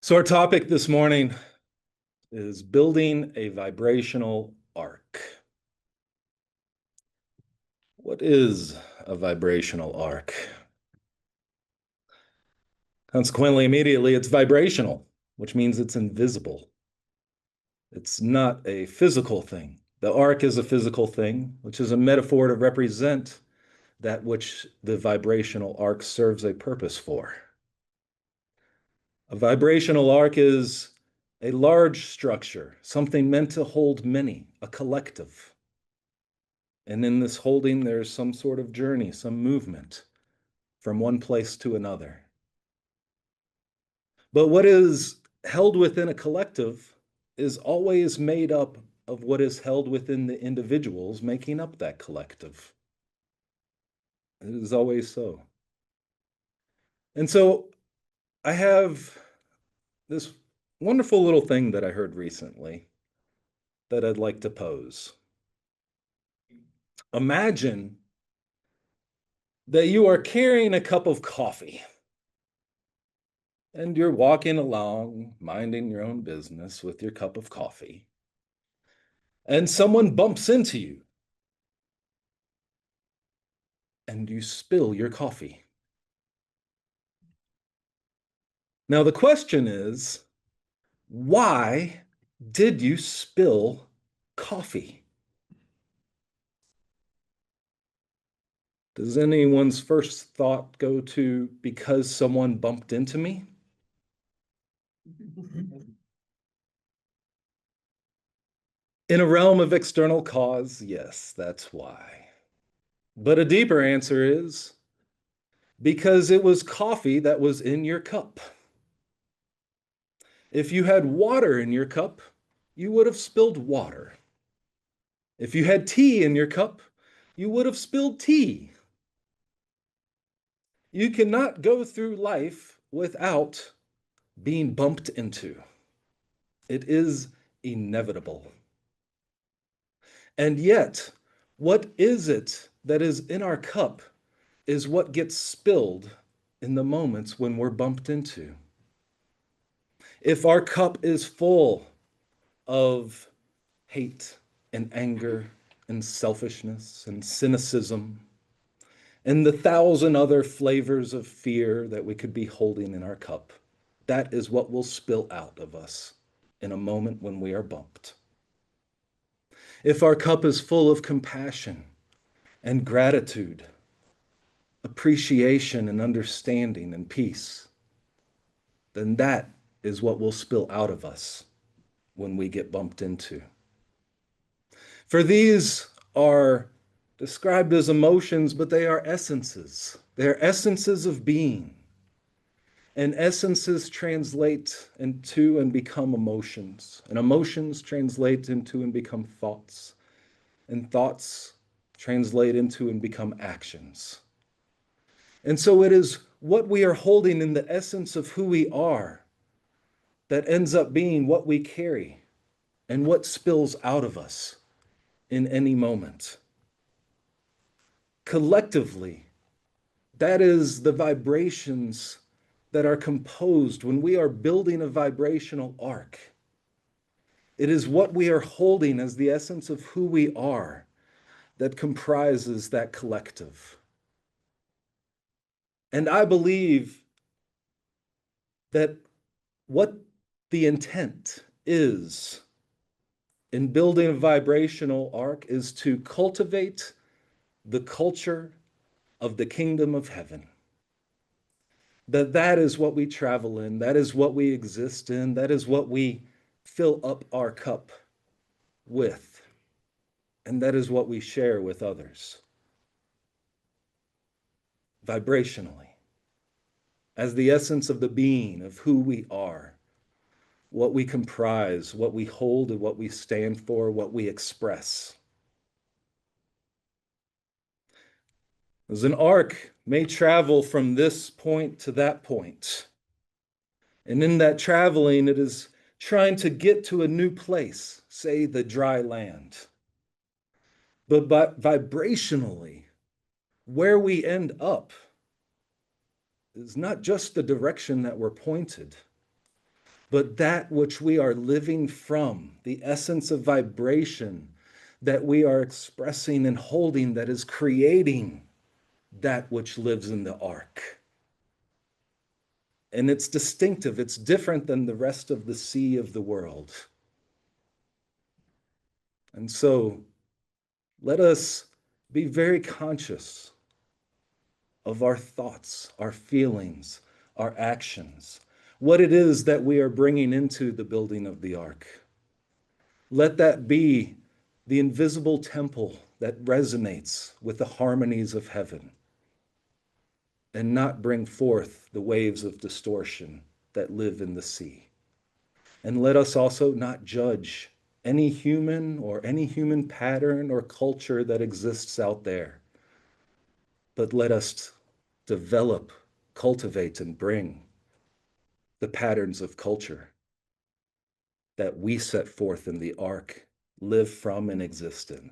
So our topic this morning is building a vibrational ark. What is a vibrational ark? Consequently, immediately it's vibrational, which means it's invisible. It's not a physical thing. The ark is a physical thing, which is a metaphor to represent that which the vibrational ark serves a purpose for. A vibrational ark is a large structure, something meant to hold many, a collective. And in this holding, there's some sort of journey, some movement from one place to another. But what is held within a collective is always made up of what is held within the individuals making up that collective. It is always so. And so I have this wonderful little thing that I heard recently that I'd like to pose. Imagine that you are carrying a cup of coffee and you're walking along, minding your own business with your cup of coffee, and someone bumps into you and you spill your coffee. Now, the question is, why did you spill coffee? Does anyone's first thought go to because someone bumped into me? In a realm of external cause, yes, that's why. But a deeper answer is because it was coffee that was in your cup. If you had water in your cup, you would have spilled water. If you had tea in your cup, you would have spilled tea. You cannot go through life without being bumped into. It is inevitable. And yet, what is it that is in our cup is what gets spilled in the moments when we're bumped into. If our cup is full of hate and anger and selfishness and cynicism and the thousand other flavors of fear that we could be holding in our cup, that is what will spill out of us in a moment when we are bumped. If our cup is full of compassion and gratitude, appreciation and understanding and peace, then that is what will spill out of us when we get bumped into. For these are described as emotions, but they are essences. They are essences of being. And essences translate into and become emotions. And emotions translate into and become thoughts. And thoughts translate into and become actions. And so it is what we are holding in the essence of who we are that ends up being what we carry and what spills out of us in any moment. Collectively, that is the vibrations that are composed when we are building a vibrational ark. It is what we are holding as the essence of who we are that comprises that collective. And I believe that what the intent is in building a vibrational ark is to cultivate the culture of the kingdom of heaven. That is what we travel in, that is what we exist in, that is what we fill up our cup with, and that is what we share with others. Vibrationally, as the essence of the being of who we are, what we comprise, what we hold, and what we stand for, what we express. As an ark may travel from this point to that point, and in that traveling, it is trying to get to a new place, say the dry land. But vibrationally, where we end up is not just the direction that we're pointed, but that which we are living from, the essence of vibration that we are expressing and holding, that is creating that which lives in the ark. And it's distinctive, it's different than the rest of the sea of the world. And so let us be very conscious of our thoughts, our feelings, our actions, what it is that we are bringing into the building of the ark. Let that be the invisible temple that resonates with the harmonies of heaven, and not bring forth the waves of distortion that live in the sea. And let us also not judge any human pattern or culture that exists out there, but let us develop, cultivate, and bring the patterns of culture that we set forth in the ark, live from, and exist in.